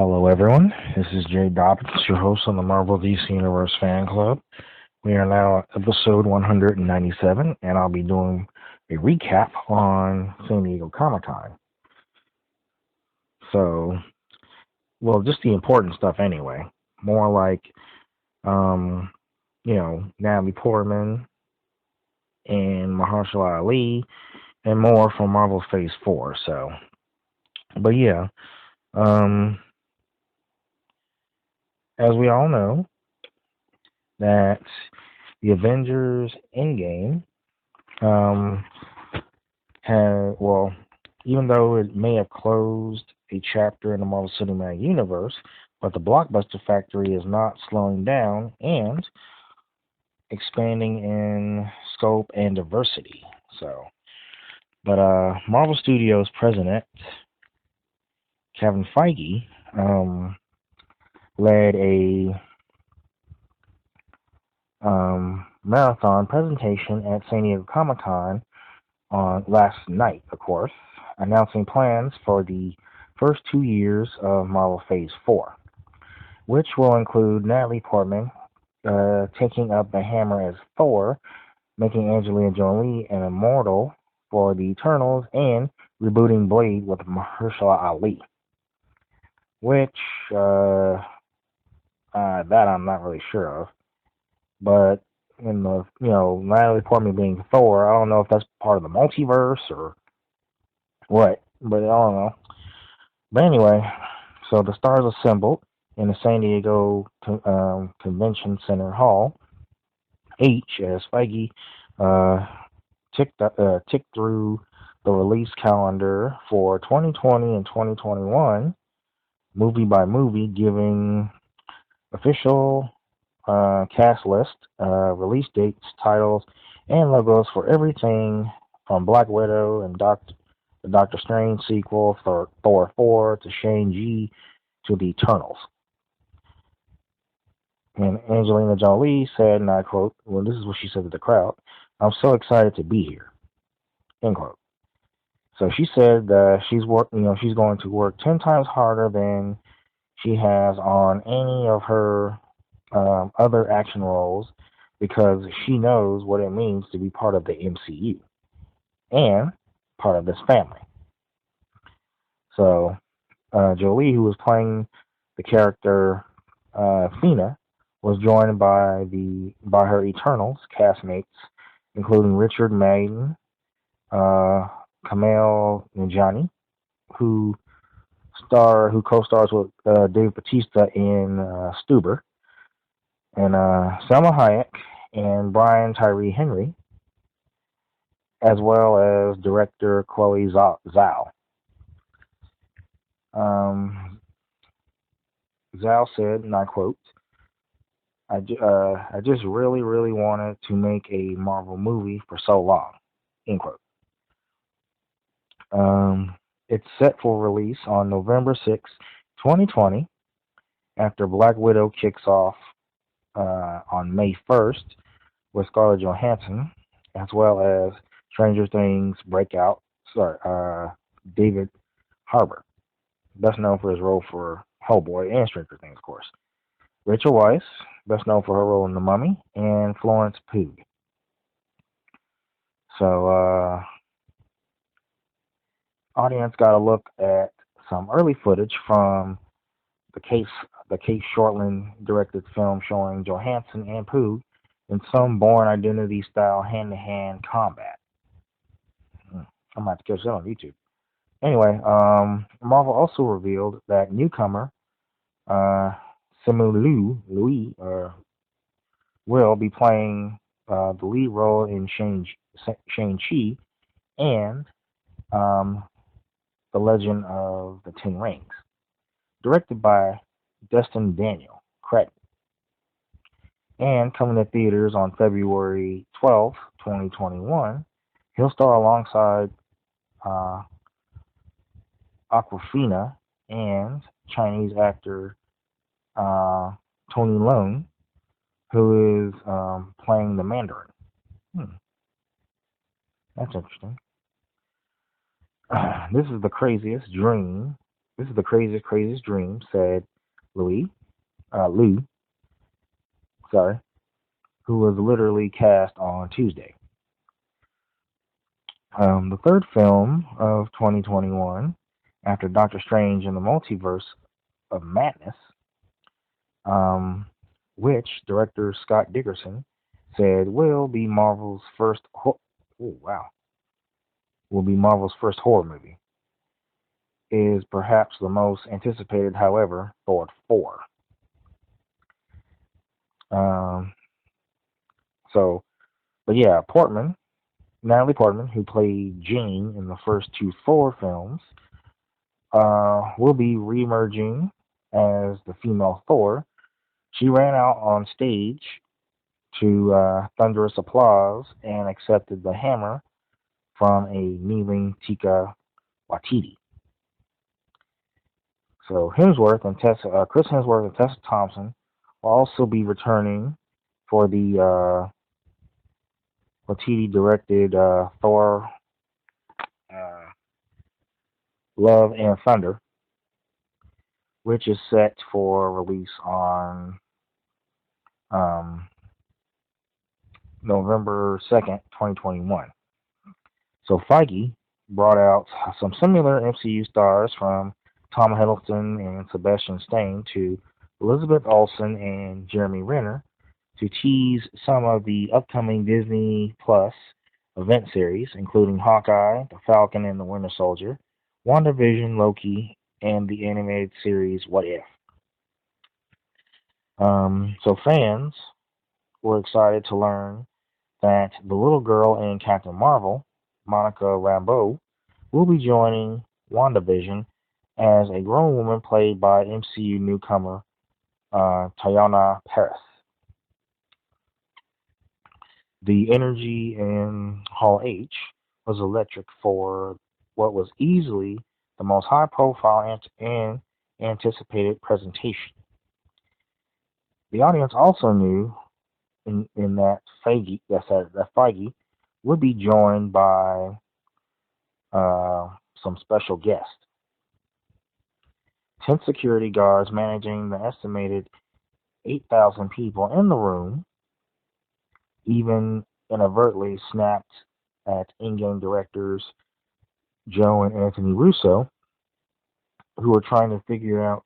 Hello, everyone. This is Jay Dobbins, your host on the Marvel DC Universe Fan Club. We are now at episode 197, and I'll be doing a recap on San Diego Comic Con. So, well, just the important stuff anyway. More like, Natalie Portman and Mahershala Ali, and more from Marvel Phase 4. So, but yeah, um, as we all know, that the Avengers Endgame um, even though it may have closed a chapter in the Marvel Cinematic Universe, but the blockbuster factory is not slowing down and expanding in scope and diversity. But Marvel Studios president Kevin Feige led a marathon presentation at San Diego Comic Con on last night, of course, announcing plans for the first 2 years of Marvel Phase 4, which will include Natalie Portman taking up the hammer as Thor, making Angelina Jolie an immortal for the Eternals, and rebooting Blade with Mahershala Ali, which that I'm not really sure of. But in the Natalie Portman being Thor, I don't know if that's part of the multiverse or what, but I don't know. But anyway, so the stars assembled in the San Diego Convention Center Hall H as Feige ticked through the release calendar for 2020 and 2021, movie by movie, giving official cast list, release dates, titles, and logos for everything from Black Widow and the Doctor Strange sequel, for Thor 4 to Shang-Chi to the Eternals. And Angelina Jolie said, and I quote, well, this is what she said to the crowd, "I'm so excited to be here," end quote. So she said she's going to work 10 times harder than she has on any of her other action roles, because she knows what it means to be part of the MCU and part of this family. So Jolie, who was playing the character Athena, was joined by her Eternals castmates, including Richard Madden, Kamal Nanjiani, who co-stars with Dave Bautista in Stuber, and Selma Hayek and Brian Tyree Henry, as well as director Chloe Zhao. Zhao said, and I quote, I just really, really wanted to make a Marvel movie for so long," end quote. It's set for release on November 6, 2020, after Black Widow kicks off on May 1st with Scarlett Johansson, as well as Stranger Things David Harbour, best known for his role for Hellboy and Stranger Things, of course. Rachel Weisz, best known for her role in The Mummy, and Florence Pugh. So, audience got a look at some early footage from the Kate Shortland directed film showing Johansson and Pugh in some Bourne Identity style hand-to-hand combat. I might have to catch that on YouTube. Anyway, Marvel also revealed that newcomer Simu Liu will be playing the lead role in Shang-Chi and The Legend of the Ten Rings, directed by Destin Daniel Cretton, and coming to theaters on February 12th, 2021. He'll star alongside Awkwafina and Chinese actor Tony Leung, who is playing the Mandarin. That's interesting. This is the craziest dream This is the craziest dream," said Lou, sorry, who was literally cast on Tuesday. The third film of 2021, after Doctor Strange in the Multiverse of Madness, um, which director Scott Dickerson said oh, wow, will be Marvel's first horror movie, is perhaps the most anticipated. However, Thor 4. Um, so, but yeah, Natalie Portman, who played Jean in the first two Thor films, will be reemerging as the female Thor. She ran out on stage to thunderous applause and accepted the hammer from a kneeling Tika Waititi. So Chris Hemsworth and Tessa Thompson will also be returning for the Waititi-directed Thor: uh, Love and Thunder, which is set for release on um, November 2nd, 2021. So Feige brought out some similar MCU stars, from Tom Hiddleston and Sebastian Stan to Elizabeth Olsen and Jeremy Renner, to tease some of the upcoming Disney Plus event series, including Hawkeye, The Falcon and the Winter Soldier, WandaVision, Loki, and the animated series What If. So fans were excited to learn that the little girl in Captain Marvel, Monica Rambeau, will be joining WandaVision as a grown woman played by MCU newcomer Teyonah Parris. The energy in Hall H was electric for what was easily the most high-profile and anticipated presentation. The audience also knew in that Feige would be joined by some special guests. 10 security guards managing the estimated 8,000 people in the room even inadvertently snapped at in-game directors Joe and Anthony Russo, who were trying to figure out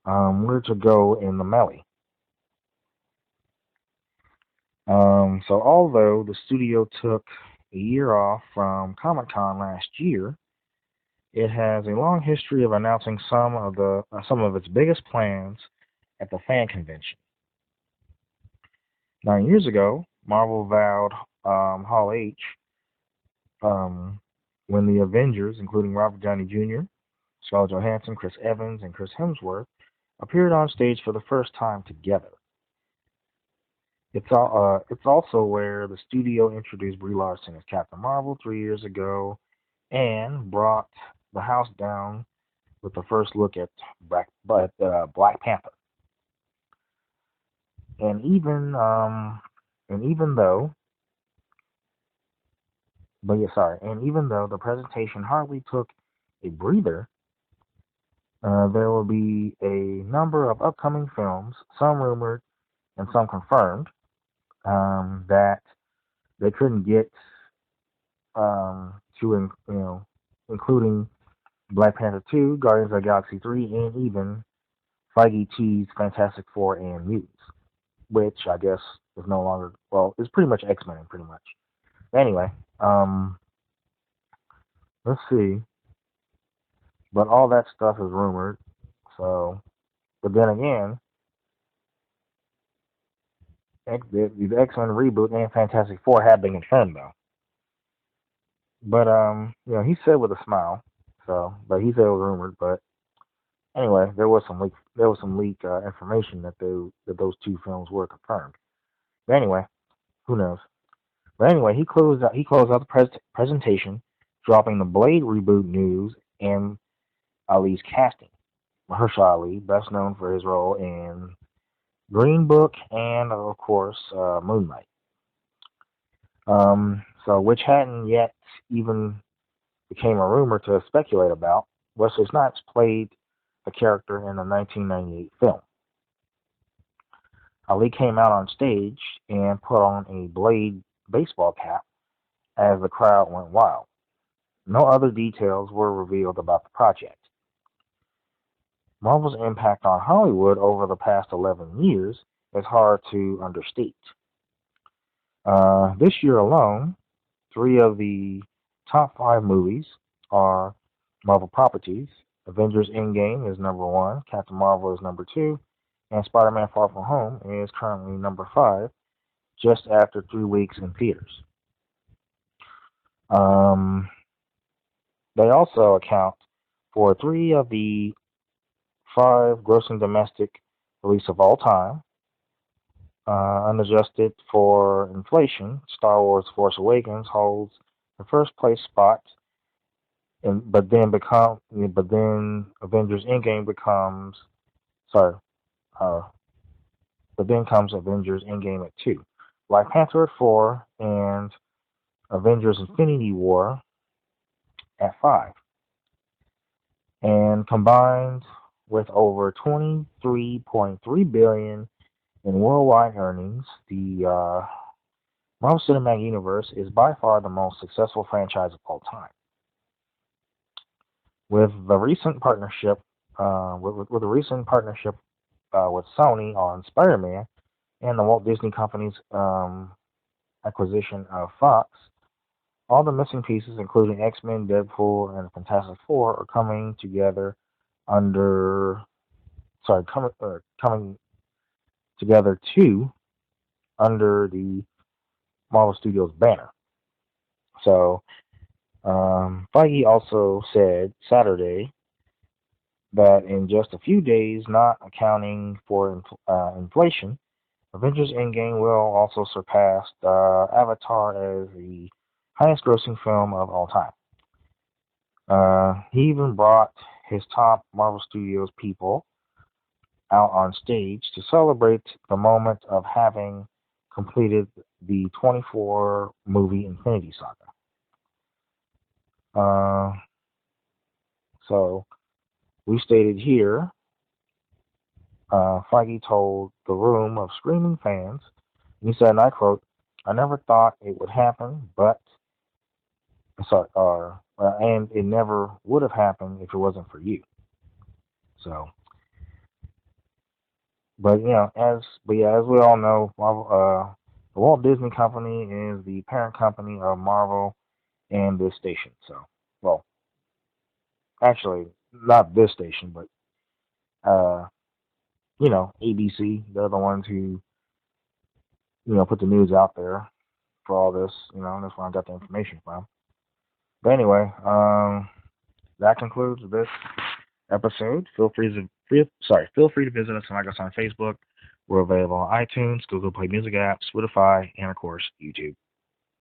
where to go in the melee. So although the studio took a year off from Comic-Con last year, it has a long history of announcing some of its biggest plans at the fan convention. 9 years ago, Marvel vowed Hall H when the Avengers, including Robert Downey Jr., Scarlett Johansson, Chris Evans, and Chris Hemsworth, appeared on stage for the first time together. It's also where the studio introduced Brie Larson as Captain Marvel 3 years ago and brought the house down with the first look at Black Panther. And even though the presentation hardly took a breather, there will be a number of upcoming films, some rumored and some confirmed, that they couldn't get including Black Panther 2, Guardians of the Galaxy 3, and even Feige teased Fantastic Four and Mutants, which I guess is no longer, it's pretty much X-Men, pretty much. Anyway, let's see. But all that stuff is rumored, so, but then again, the X-Men reboot and Fantastic Four have been confirmed, though. But he said with a smile. But he said it was rumored. But anyway, there was some leak information that those two films were confirmed. But anyway, who knows? But anyway, he closed out the presentation, dropping the Blade reboot news and Ali's casting. Mahershala Ali, best known for his role in Green Book and of course Moonlight. So which hadn't yet even became a rumor to speculate about. Wesley Snipes played the character in the 1998 film. Ali came out on stage and put on a Blade baseball cap as the crowd went wild. No other details were revealed about the project. Marvel's impact on Hollywood over the past 11 years is hard to understate. This year alone, 3 of the top 5 movies are Marvel properties. Avengers Endgame is number 1, Captain Marvel is number 2, and Spider-Man Far From Home is currently number 5, just after 3 weeks in theaters. They also account for 3 of the 5 grossing domestic release of all time. Unadjusted for inflation, Star Wars Force Awakens holds the first place spot, but then Avengers Endgame becomes but then comes Avengers Endgame at 2, Black Panther at 4, and Avengers Infinity War at 5. And combined with over $23.3 billion in worldwide earnings, the Marvel Cinematic Universe is by far the most successful franchise of all time. With the recent partnership, with Sony on Spider-Man and the Walt Disney Company's acquisition of Fox, all the missing pieces, including X-Men, Deadpool, and Fantastic Four, are coming together under the Marvel Studios banner. So, Feige also said Saturday that in just a few days, not accounting for inflation, Avengers Endgame will also surpass Avatar as the highest-grossing film of all time. He even brought his top Marvel Studios people out on stage to celebrate the moment of having completed the 24-movie Infinity Saga. So, we stated here, Feige told the room of screaming fans, he said, and I quote, "I never thought it would happen, and it never would have happened if it wasn't for you." So, but as we all know, Marvel, the Walt Disney Company is the parent company of Marvel and this station. So, well, actually, not this station, but ABC. They're the ones who put the news out there for all this. That's where I got the information from. But anyway, that concludes this episode. Feel free to visit us and like us on Facebook. We're available on iTunes, Google Play Music apps, Spotify, and of course YouTube.